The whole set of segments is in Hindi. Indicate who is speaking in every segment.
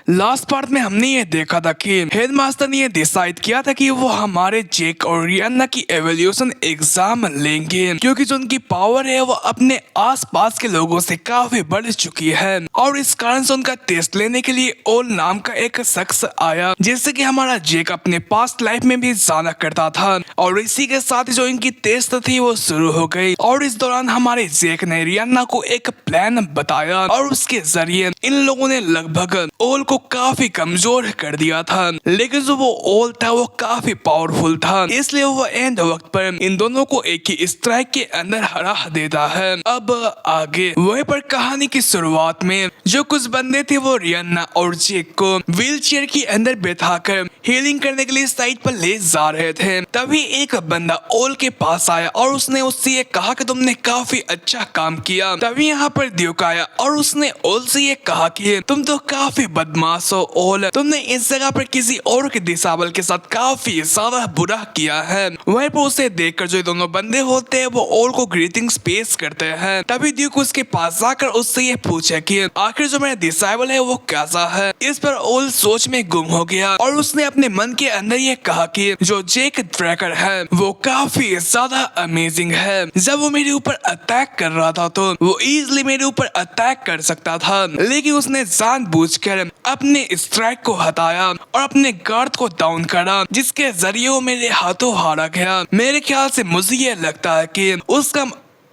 Speaker 1: लास्ट पार्ट में हमने ये देखा था कि हेडमास्टर ने ये डिसाइड किया था कि वो हमारे जेक और रियाना की एवोल्यूशन एग्जाम लेंगे, क्योंकि जो उनकी पावर है वो अपने आसपास के लोगों से काफी बढ़ चुकी है। और इस कारण से उनका टेस्ट लेने के लिए ओल नाम का एक शख्स आया, जिससे कि हमारा जेक अपने पास्ट लाइफ में भी जाना करता था। और इसी के साथ ही जो इनकी टेस्ट थी वो शुरू हो गई। और इस दौरान हमारे जेक ने रियाना को एक प्लान बताया और उसके जरिए इन लोगों ने लगभग ओल को काफी कमजोर कर दिया था। लेकिन जो वो ओल था वो काफी पावरफुल था, इसलिए वो एंड वक्त पर इन दोनों को एक ही स्ट्राइक के अंदर हरा देता है। अब आगे वहीं पर कहानी की शुरुआत में जो कुछ बंदे थे वो रियाना और जेक को व्हील चेयर के अंदर बैठाकर हीलिंग करने के लिए साइड पर ले जा रहे थे। तभी एक बंदा ओल के पास आया और उसने उससे ये कहा कि तुमने काफी अच्छा काम किया। तभी यहाँ पर ड्यूक आया और उसने ओल से ये कहा कि तुम तो काफी बदमाश हो ओल, तुमने इस जगह पर किसी और के डिसेबल के साथ काफी ज्यादा बुरा किया है। वहीं पर उसे देखकर जो दोनों बंदे होते हैं वो ओल को ग्रीटिंग्स पेश करते हैं। तभी ड्यूक उसके पास जाकर उससे ये पूछे कि आखिर जो मेरा डिसेबल है वो कैसा है। इस पर ओल सोच में गुम हो गया और उसने अपने मन के अंदर ये कहा कि जो जेक ट्रैकर है वो काफी ज्यादा अमेजिंग है। जब वो मेरे ऊपर अटैक कर रहा था तो वो इजीली मेरे ऊपर अटैक कर सकता था, लेकिन उसने जानबूझकर अपने स्ट्राइक को हटाया और अपने गार्ड को डाउन करा, जिसके जरिए वो मेरे हाथों हारा गया। मेरे ख्याल से मुझे ये लगता है कि उसका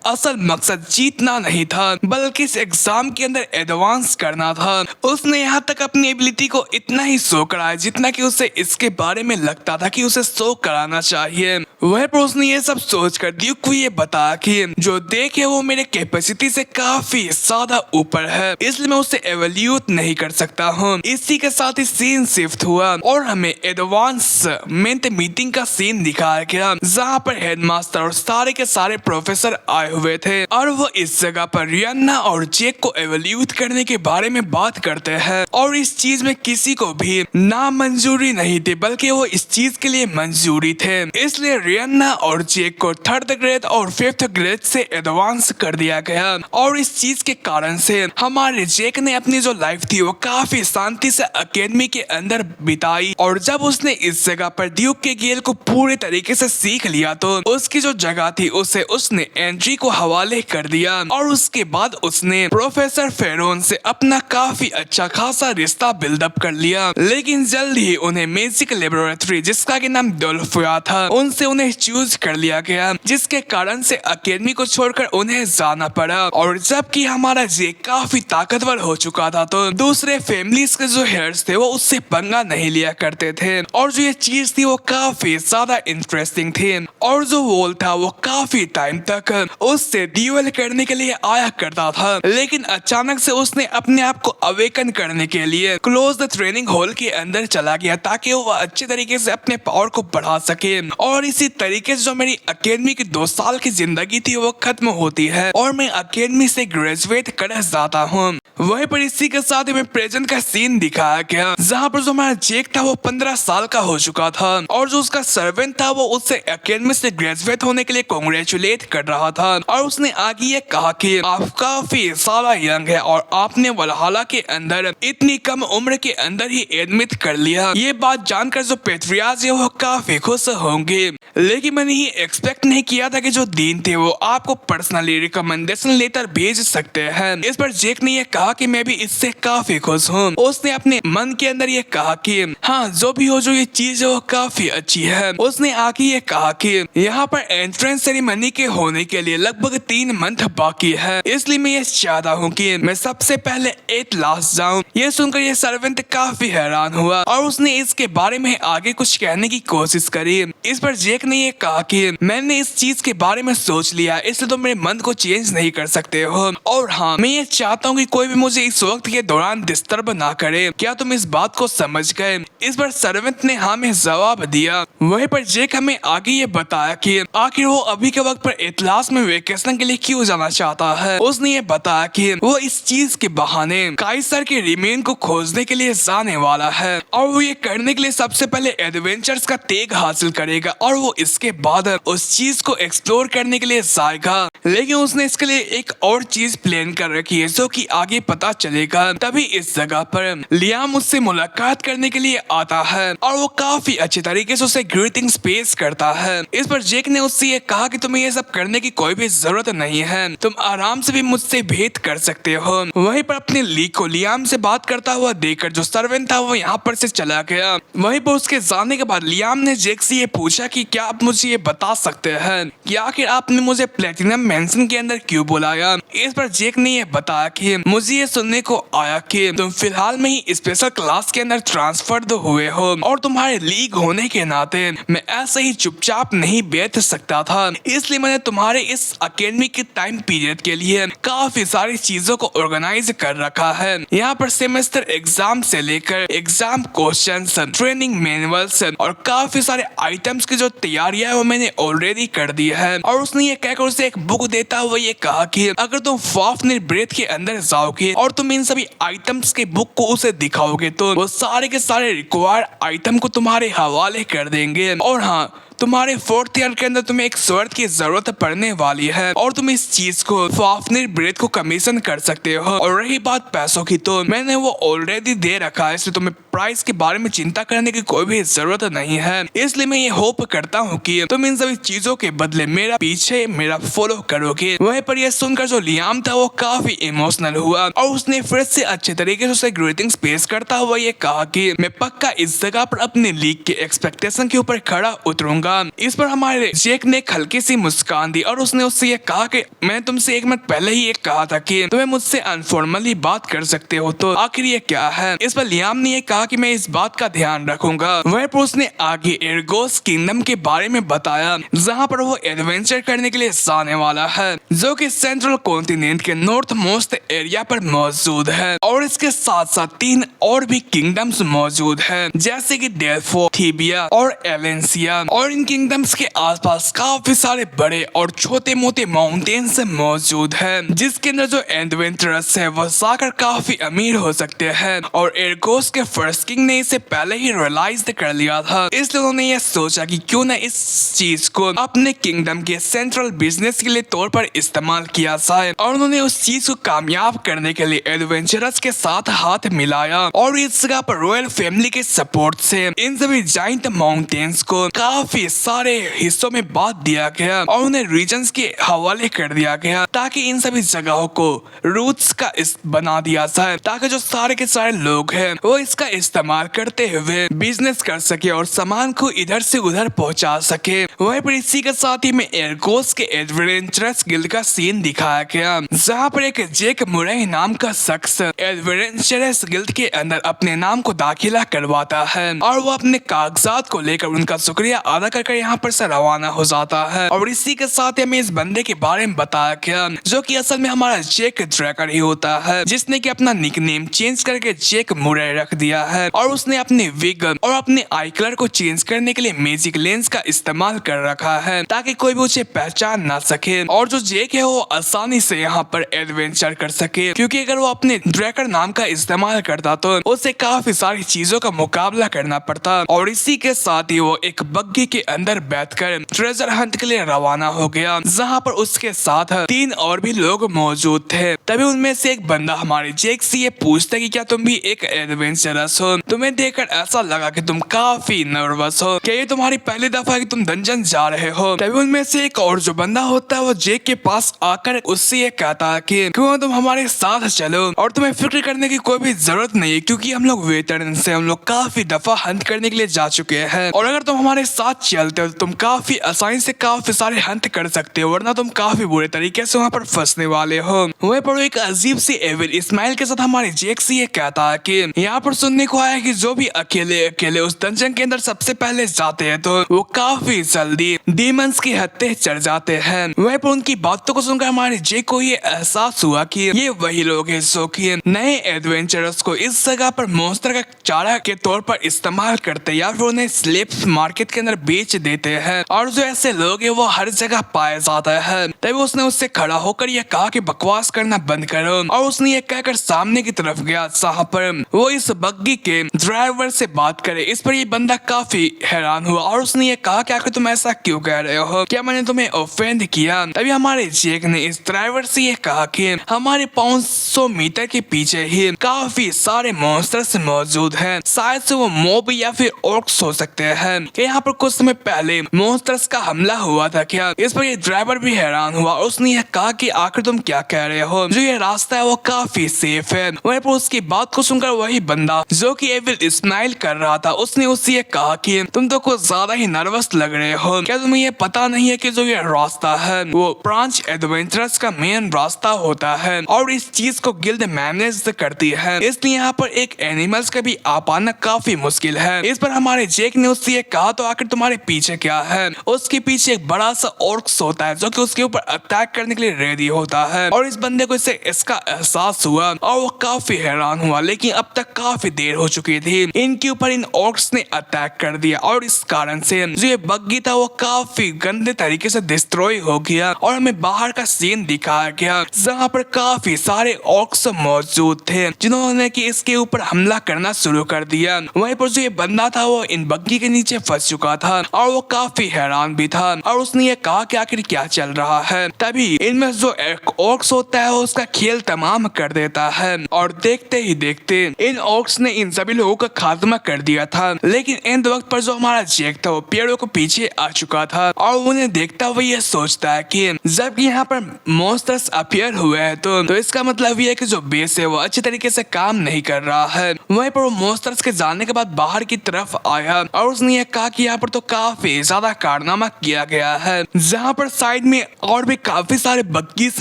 Speaker 1: असल मकसद जीतना नहीं था, बल्कि इस एग्जाम के अंदर एडवांस करना था। उसने यहाँ तक अपनी एबिलिटी को इतना ही शो कराया जितना कि उसे इसके बारे में लगता था कि उसे शो कराना चाहिए। वह पर उसने ये सब सोचकर ड्यूक को ये बताया कि जो देख है वो मेरे कैपेसिटी से काफी ज्यादा ऊपर है, इसलिए मैं उसे एवोल्यूट नहीं कर सकता हूँ। इसी के साथ ही सीन शिफ्ट हुआ और हमें एडवांसमेंट मीटिंग का सीन दिखाया गया, जहाँ पर हेडमास्टर और सारे के सारे प्रोफेसर आए हुए थे और वो इस जगह पर रियाना और जेक को एवोल्यूट करने के बारे में बात करते हैं। और इस चीज में किसी को भी नामंजूरी नहीं थी, बल्कि वो इस चीज के लिए मंजूरी थे। इसलिए रियाना और जेक को 3rd ग्रेड और 5th ग्रेड से एडवांस कर दिया गया। और इस चीज के कारण से हमारे जेक ने अपनी जो लाइफ थी वो काफी शांति से अकेडमी के अंदर बिताई। और जब उसने इस जगह पर ड्यूक के गेल को पूरे तरीके से सीख लिया तो उसकी जो जगह थी उसे उसने एंट्री को हवाले कर दिया। और उसके बाद उसने प्रोफेसर फेरोन से अपना काफी अच्छा खासा रिश्ता बिल्डअप कर लिया। लेकिन जल्द ही उन्हें मैजिक लेबोरेटरी, जिसका कि नाम डोल्फोया था, उनसे उन्हें चूज कर लिया गया, जिसके कारण से अकेडमी को छोड़कर उन्हें जाना पड़ा। और जबकि हमारा जेक काफी ताकतवर हो चुका था तो दूसरे फैमिलीज के जो हेयर्स थे वो उससे पंगा नहीं लिया करते थे। और जो ये चीज थी वो काफी ज्यादा इंटरेस्टिंग थी। और जो वोल था वो काफी टाइम तक उससे ड्यूएल करने के लिए आया करता था, लेकिन अचानक से उसने अपने आप को अवेकन करने के लिए क्लोज द ट्रेनिंग हॉल के अंदर चला गया, ताकि वो अच्छे तरीके से अपने पावर को बढ़ा सके। और इसी तरीके से जो मेरी अकेडमी की 2 साल की जिंदगी थी वो खत्म होती है और मैं अकेडमी से ग्रेजुएट कर जाता हूँ। वहीं पर इसी के साथ में प्रेजेंट का सीन दिखाया गया, जहाँ पर जो हमारा जेक था वो 15 साल का हो चुका था और जो उसका सर्वेंट था वो उससे अकेडमी से ग्रेजुएट होने के लिए कांग्रेचुलेट कर रहा था। और उसने आगे ये कहा कि आप काफी सारा यंग है और आपने वलहला के अंदर इतनी कम उम्र के अंदर ही एडमिट कर लिया। ये बात जानकर जो पेट्रियाज है वो काफी खुश होंगे, लेकिन मैंने ये एक्सपेक्ट नहीं किया था कि जो डीन थे वो आपको पर्सनली रिकमेंडेशन लेटर भेज सकते हैं। इस पर जेक ने ये कहा कि मैं भी इससे काफी खुश हूँ। उसने अपने मन के अंदर ये कहा कि हाँ, जो भी हो, जो ये चीज है वो काफी अच्छी है। उसने आगे ये कहा कि यहाँ पर एंट्रेंस सेरेमनी के होने के लिए लगभग 3 मंथ बाकी है, इसलिए मैं ये चाहता हूँ कि मैं सबसे पहले 8 लास्ट जाऊँ। ये सुनकर ये सर्वेंट काफी हैरान हुआ और उसने इसके बारे में आगे कुछ कहने की कोशिश करी। इस पर जेक ने ये कहा कि मैंने इस चीज के बारे में सोच लिया, इसलिए तुम मेरे मन को चेंज नहीं कर सकते हो। और हाँ, मैं ये चाहता हूँ कि कोई भी मुझे इस वक्त के दौरान डिस्टर्ब ना करे। क्या तुम इस बात को समझ गए? इस पर सर्वेंट ने हाँ में जवाब दिया। वहीं पर जेक हमें आगे ये बताया कि आखिर वो अभी के वक्त पर इतलास में वेकेशन के लिए क्यों जाना चाहता है। उसने ये बताया कि वो इस चीज के बहाने काइसर के रिमेन को खोजने के लिए जाने वाला है और वो ये करने के लिए सबसे पहले एडवेंचर्स का तेग हासिल करेगा और वो इसके बाद उस चीज को एक्सप्लोर करने के लिए जाएगा। लेकिन उसने इसके लिए एक और चीज प्लान कर रखी है जो कि आगे पता चलेगा। तभी इस जगह पर लियाम उससे मुलाकात करने के लिए आता है और वो काफी अच्छे तरीके से उसे ग्रीटिंग्स पेश करता है। इस पर जेक ने उससे ये कहा कि तुम्हें ये सब करने की कोई भी जरूरत नहीं है, तुम आराम से भी मुझसे भेंट कर सकते हो। वहीं पर अपने ली को लियाम से बात करता हुआ देखकर जो सर्वेंट था वो यहाँ पर से चला गया। वहीं पर उसके जाने के बाद लियाम ने जेक से ये पूछा कि क्या आप मुझे ये बता सकते हैं कि आखिर आपने मुझे प्लेटिनम मेंशन के अंदर क्यों बुलाया। इस पर जेक ने ये बताया कि मुझे ये सुनने को आया कि तुम फिलहाल में ही स्पेशल क्लास के अंदर ट्रांसफर्ड हुए हो और तुम्हारे लीग होने के नाते मैं ऐसे ही चुपचाप नहीं बैठ सकता था, इसलिए मैंने तुम्हारे इस अकेडमी के टाइम पीरियड के लिए काफी सारी चीजों को ऑर्गेनाइज कर रखा है। यहाँ पर सेमेस्टर एग्जाम से लेकर एग्जाम क्वेश्चंस, ट्रेनिंग मैनुअल्स और काफी सारे आइटम्स की जो तैयारियां है वो मैंने ऑलरेडी कर दी है। और उसने ये कहकर उसे एक बुक देता हुआ ये कहा कि अगर तुम फाफनिर ब्रेथ के अंदर जाओगे और तुम इन सभी आइटम्स के बुक को उसे दिखाओगे तो वो सारे के सारे रिक्वायर्ड आइटम को तुम्हारे हवाले कर देंगे। और हाँ, तुम्हारे 4th ईयर के अंदर तुम्हें एक स्वर्ड की जरूरत पड़ने वाली है और तुम इस चीज को फाफनिर ब्रेथ को कमीशन कर सकते हो। और रही बात पैसों की तो मैंने वो ऑलरेडी दे रखा है, इसलिए तुम्हें प्राइस के बारे में चिंता करने की कोई भी जरूरत नहीं है। इसलिए मैं ये होप करता हूँ कि तुम इन सभी चीजों के बदले मेरा फॉलो करोगे। वहीं पर यह सुनकर जो लियाम था वो काफी इमोशनल हुआ और उसने फिर से अच्छे तरीके से उसे ग्रीटिंग्स पेश करता हुआ ये कहा कि मैं पक्का इस जगह पर अपने लीग के एक्सपेक्टेशन के ऊपर खड़ा उतरूंगा। इस पर हमारे जेक ने हल्की सी मुस्कान दी और उसने उससे ये कहा कि मैं तुमसे 1 मिनट पहले ही ये कहा था कि तुम्हें मुझसे अनफॉर्मली बात कर सकते हो, तो आखिर ये क्या है। इस पर लियाम ने ये कहा कि मैं इस बात का ध्यान रखूंगा। वहीं पर उसने आगे एरगोस किंगडम के बारे में बताया जहाँ पर वो एडवेंचर करने के लिए जाने वाला है, जो कि सेंट्रल कॉन्टिनेंट के नॉर्थ मोस्ट एरिया पर मौजूद है। और इसके साथ साथ 3 और भी किंगडम्स मौजूद है जैसे कि डेल्फो, थीबिया और एलेंसिया। और इन किंगडम्स के आसपास काफी सारे बड़े और छोटे मोटे माउंटेन्स मौजूद हैं जिसके अंदर जो एडवेंचरस है वो जाकर काफी अमीर हो सकते हैं। और एरगोस के फर्स्ट किंग ने इसे पहले ही रियलाइज कर लिया था, इसलिए उन्होंने ये सोचा कि क्यों न इस चीज को अपने किंगडम के सेंट्रल बिजनेस के लिए तौर पर इस्तेमाल किया जाए। और उन्होंने उस चीज को कामयाब करने के लिए एडवेंचरस के साथ हाथ मिलाया और इस जगह पर रॉयल फैमिली के सपोर्ट से इन सभी जाइंट माउंटेन्स को काफी सारे हिस्सों में बांट दिया गया और उन्हें रीजन्स के हवाले कर दिया गया ताकि इन सभी जगहों को रूट्स का बना दिया जाए, ताकि जो सारे के सारे लोग हैं वो इसका इस्तेमाल करते हुए बिजनेस कर सके और सामान को इधर से उधर पहुंचा सके। वहीं पर इसी के साथ ही में एरगोस के एडवेंचरस गिल्ड का सीन दिखाया गया जहाँ पर एक जेक मुरे नाम का शख्स एडवेंचरस गिल्ड के अंदर अपने नाम को दाखिला करवाता है और वो अपने कागजात को लेकर उनका शुक्रिया अदा कर यहाँ पर से रवाना हो जाता है। और इसी के साथ हमें इस बंदे के बारे में बताया गया जो कि असल में हमारा जेक ड्रैकर ही होता है, जिसने कि अपना निकनेम चेंज करके जेक मुरे रख दिया है। और उसने अपने विग और अपने आई कलर को चेंज करने के लिए मैजिक लेंस का इस्तेमाल कर रखा है ताकि कोई भी उसे पहचान ना सके और जो जेक है वो आसानी से यहाँ पर एडवेंचर कर सके, क्योंकि अगर वो अपने ड्रैकर नाम का इस्तेमाल करता तो उसे काफी सारी चीजों का मुकाबला करना पड़ता। और इसी के साथ ही वो एक बग्गी के अंदर बैठकर ट्रेजर हंट के लिए रवाना हो गया जहाँ पर उसके साथ 3 और भी लोग मौजूद थे। तभी उनमें से एक बंदा हमारे जेक से ये पूछता कि क्या तुम भी एक एडवेंचरस हो, तुम्हें देखकर ऐसा लगा कि तुम काफी नर्वस हो, क्या ये तुम्हारी पहली दफा है कि तुम डंजन जा रहे हो। तभी उनमें से एक और जो बंदा होता है वो जेक के पास आकर उससे ये कहता है कि क्यों तुम हमारे साथ चलो और तुम्हें फिक्र करने की कोई भी जरूरत नहीं है, क्योंकि हम लोग वेटरन से हम लोग काफी दफा हंट करने के लिए जा चुके हैं और अगर तुम हमारे साथ चलते हो तो तुम काफी आसानी से काफी सारे हंट कर सकते हो, वरना तुम काफी बुरे तरीके से वहाँ पर फंसने वाले हो। वहीं पर एक अजीब सी एविल स्माइल के साथ हमारे जेक से ये कहता है कि यहाँ पर सुनने दिखाया कि जो भी अकेले अकेले उस डंजन के अंदर सबसे पहले जाते हैं तो वो काफी जल्दी डीमंस की हत्या चढ़ जाते हैं। वहीं पर उनकी बातों को सुनकर हमारे जेक को ये एहसास हुआ कि ये वही लोग हैं जो कि नए एडवेंचरर्स को इस जगह पर मॉन्स्टर का चारा के तौर पर इस्तेमाल करते हैं या फिर उन्हें स्लेव्स मार्केट के अंदर बेच देते हैं, और जो ऐसे लोग हैं वो हर जगह पाए जाता है। तभी उसने उससे खड़ा होकर यह कहा कि बकवास करना बंद करो, और उसने ये कहकर सामने की तरफ गया जहाँ पर वो इस बग्गी के ड्राइवर से बात करे। इस पर ये बंदा काफी हैरान हुआ और उसने ये कहा कि आखिर तुम ऐसा क्यों कह रहे हो, क्या मैंने तुम्हें ऑफेंड किया? तभी हमारे जेक ने इस ड्राइवर से ये कहा कि हमारे 500 मीटर के पीछे ही काफी सारे मॉन्स्टर्स मौजूद हैं, शायद से वो मॉब या फिर ऑर्क्स हो सकते हैं। कि यहाँ पर कुछ समय पहले मॉन्स्टर्स का हमला हुआ था क्या? इस पर ये ड्राइवर भी हैरान हुआ और उसने यह कहा कि आखिर तुम क्या कह रहे हो, जो ये रास्ता है वो काफी सेफ है। वहीं पर उसकी बात को सुनकर वही बंदा जो कि एविल स्माइल कर रहा था उसने उससे ये कहा कि तुम तो कुछ ज्यादा ही नर्वस लग रहे हो, क्या तुम्हें ये पता नहीं है कि जो ये रास्ता है वो ब्रांच एडवेंचरर्स का मेन रास्ता होता है और इस चीज को गिल्ड मैनेज करती है, इसलिए यहाँ पर एक एनिमल्स का भी आ पाना काफी मुश्किल है। इस पर हमारे जेक ने उससे ये कहा तो आखिर तुम्हारे पीछे क्या है? उसके पीछे एक बड़ा सा ऑर्क्स होता है जो कि उसके ऊपर अटैक करने के लिए रेडी होता है, और इस बंदे को इससे इसका एहसास हुआ और वो काफी हैरान हुआ, लेकिन अब तक काफी देर हो चुकी थी। इनके ऊपर इन ऑर्क्स ने अटैक कर दिया और इस कारण से जो ये बग्गी था वो काफी गंदे तरीके से डिस्ट्रॉय हो गया, और हमें बाहर का सीन दिखाया गया जहाँ पर काफी सारे ऑर्क्स मौजूद थे जिन्होंने कि इसके ऊपर हमला करना शुरू कर दिया। वहीं पर जो ये बंदा था वो इन बग्गी के नीचे फंस चुका था और वो काफी हैरान भी था, और उसने ये कहा कि आखिर क्या चल रहा है। तभी इनमें जो एक ऑर्क्स होता है वो उसका खेल तमाम कर देता है, और देखते ही देखते इन ऑर्क्स ने इन सभी लोगों का खात्मा कर दिया था। लेकिन इन वक्त पर जो हमारा जेक था वो पेड़ों को पीछे आ चुका था, और उन्हें देखता हुआ ये सोचता है कि जब यहाँ पर मॉन्स्टर्स अपीयर हुए हैं तो इसका मतलब ये है कि जो बेस है वो अच्छी तरीके से काम नहीं कर रहा है। वहीं पर वो मॉन्स्टर्स के जाने के बाद बाहर की तरफ आया और उसने ये कहा कि यहाँ पर तो काफी ज्यादा कारनामा किया गया है, जहाँ पर साइड में और भी काफी सारे बग्गीज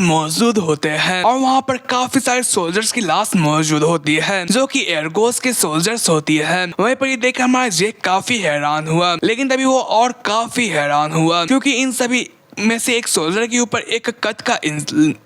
Speaker 1: मौजूद होते हैं, और वहाँ पर काफी सारे सोल्जर्स की लाश मौजूद होती है जो कि एयरगोस के सोल्जर्स होती है। वहीं पर ये देख हमारा जेक काफी हैरान हुआ, लेकिन तभी वो और काफी हैरान हुआ क्योंकि इन सभी में से एक सोल्जर के ऊपर एक कट का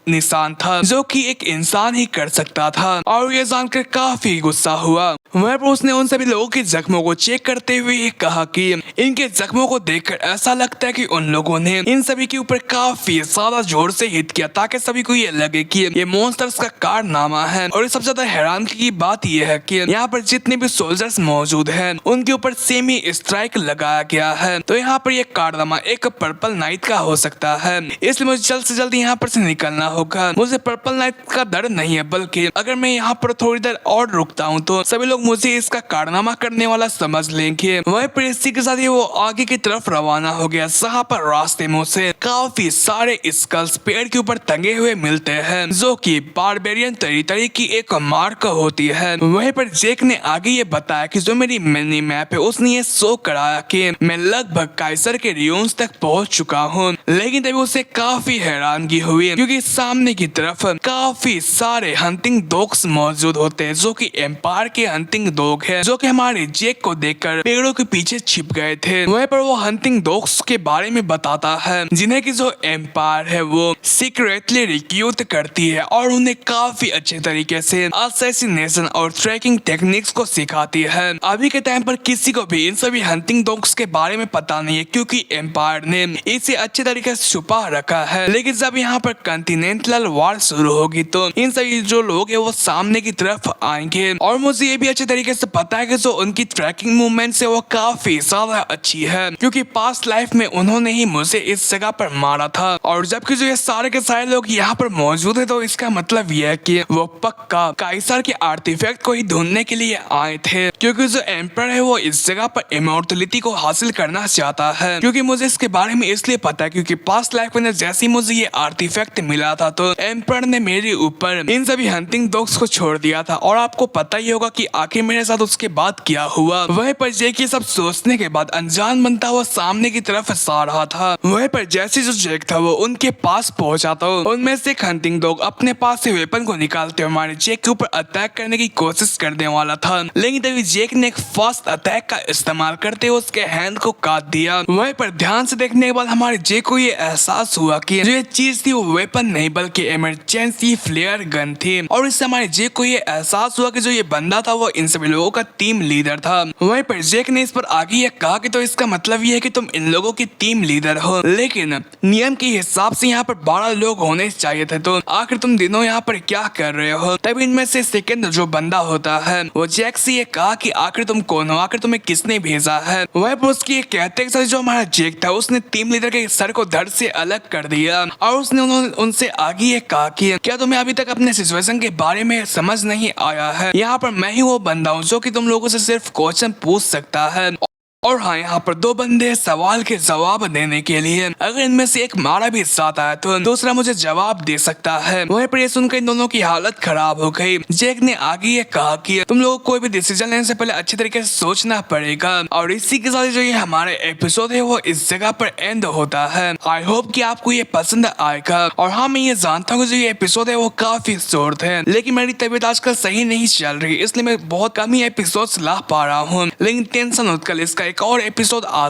Speaker 1: निशान था जो कि एक इंसान ही कर सकता था, और ये जानकर काफी गुस्सा हुआ। वहीं पर उसने उन सभी लोगों के जख्मों को चेक करते हुए कहा कि इनके जख्मों को देखकर ऐसा लगता है कि उन लोगों ने इन सभी के ऊपर काफी ज्यादा जोर से हिट किया ताकि सभी को ये लगे कि ये मॉन्स्टर्स का कारनामा है। और सबसे ज्यादा हैरान की बात यह है कि यहाँ पर जितने भी सोल्जर्स मौजूद हैं उनके ऊपर सेमी स्ट्राइक लगाया गया है, तो यहाँ पर ये कारनामा एक पर्पल नाइट का हो सकता है, इसलिए मुझे जल्द से जल्द यहाँ पर से निकलना होगा। मुझे पर्पल नाइट का डर नहीं है, बल्कि अगर मैं यहाँ पर थोड़ी देर और रुकता हूँ तो सभी लोग मुझे इसका कारनामा करने वाला समझ लेंगे। वहीं पर इसी के साथ ही वो आगे की तरफ रवाना हो गया जहाँ पर रास्ते में से काफी सारे स्कल्स पेड़ के ऊपर टंगे हुए मिलते हैं जो कि बारबेरियन टेरिटरी की एक मार्क होती है। वहीं पर जेक ने आगे ये बताया कि जो मेरी मिनी मैप है उसने ये शो कराया कि मैं लगभग काइसर के रियून्स तक पहुंच चुका हूँ, लेकिन तभी उसे काफी हैरानगी हुई क्योंकि सामने की तरफ काफी सारे हंटिंग डॉग्स मौजूद होते हैं जो कि एम्पायर के हंटिंग डॉग है, जो कि हमारे जेक को देखकर पेड़ों के पीछे छिप गए थे। वहीं पर वो हंटिंग डॉग्स के बारे में बताता है जिन्हें की जो एम्पायर है वो सीक्रेटली रिक्रूट करती है और उन्हें काफी अच्छे तरीके से असैसिनेशन और ट्रैकिंग टेक्निक्स को सिखाती है। अभी के टाइम पर किसी को भी इन सभी हंटिंग डॉग्स के बारे में पता नहीं है क्योंकि एम्पायर ने इसे अच्छे तरीके से छुपा रखा है, लेकिन जब यहाँ पर कॉन्टिनेंटल वॉर शुरू होगी तो इन सभी जो लोग है वो सामने की तरफ आएंगे। और मुझे ये भी अच्छे तरीके से पता है कि जो उनकी ट्रैकिंग मूवमेंट है वो काफी ज्यादा अच्छी है क्योंकि पास्ट लाइफ में उन्होंने ही मुझे इस जगह पर मारा था, और जबकि जो ये सारे के सारे लोग यहाँ पर मौजूद है तो इसका मतलब यह है कि वो पक्का काइसर के आर्टिफैक्ट को ही ढूंढने के लिए आए थे, क्योंकि जो एम्पर है वो इस जगह पर इमॉर्टलिटी को हासिल करना चाहता है। क्योंकि मुझे इसके बारे में इसलिए पता है क्योंकि क्योंकि पास्ट लाइफ में जैसे ही मुझे ये आर्टिफैक्ट मिला था तो एम्पर ने मेरे ऊपर इन सभी हंटिंग डॉग्स को छोड़ दिया था। और आपको पता ही होगा कि आखिर मेरे साथ उसके बाद क्या हुआ। वहीं पर जेक ये सब सोचने के बाद अनजान बनता हुआ सामने की तरफ आ रहा था। वहीं पर जैसे जो जेक था वो उनके पास पहुंचा तो उनमें से एक हंटिंग डॉग अपने पास से वेपन को निकालते हुए हमारे जेक के ऊपर अटैक करने की कोशिश करने वाला था, लेकिन तभी जेक ने एक फास्ट अटैक का इस्तेमाल करते हुए उसके हैंड को काट दिया। वहीं पर ध्यान से देखने के बाद हमारे जेक को ये एहसास हुआ कि जो ये चीज थी वो वेपन नहीं बल्कि इमरजेंसी फ्लेयर गन थी। और इससे हमारे जेक को ये एहसास हुआ कि जो ये बंदा था वो इन सभी लोगों का टीम लीडर था। वहीं पर जेक ने इस पर आगे ये कहा कि तो इसका मतलब ये है कि तुम इन लोगों की टीम लीडर हो, लेकिन नियम के हिसाब से यहाँ पर 12 लोग होने चाहिए थे, तो आखिर तुम दिनों यहाँ पर क्या कर रहे हो। तब इनमें से सेकंड जो बंदा होता है वो जेक से ये कहा कि आखिर तुम कौन हो, आखिर तुम्हें किसने भेजा है। वहीं पर उसकी ये कहते के साथ जो हमारा जेक था उसने टीम लीडर के सर को धड़ से अलग कर दिया और उसने उनसे आगे ये कहा कि क्या तुम्हें अभी तक अपने सिचुएशन के बारे में समझ नहीं आया है। यहाँ पर मैं ही वो बंदा हूँ जो कि तुम लोगों से सिर्फ क्वेश्चन पूछ सकता है। और हाँ, यहाँ पर 2 बंदे सवाल के जवाब देने के लिए, अगर इनमें से एक मारा भी साथ आया तो दूसरा मुझे जवाब दे सकता है। वहीं पर ये सुनकर इन दोनों की हालत खराब हो गई। जेक ने आगे ये कहा कि तुम लोगों को कोई भी डिसीजन लेने से पहले अच्छे तरीके से सोचना पड़ेगा। और इसी के साथ जो ये हमारे एपिसोड है वो इस जगह पर एंड होता है। आई होप कि आपको ये पसंद आएगा। और हाँ, मैं ये जानता हूँ जो ये एपिसोड है वो काफी शॉर्ट है, लेकिन मेरी तबीयत आजकल सही नहीं चल रही, इसलिए मैं बहुत कम ही एपिसोड ला पा रहा हूँ। लेकिन टेंशन मत कर, इसका एक और एपिसोड आ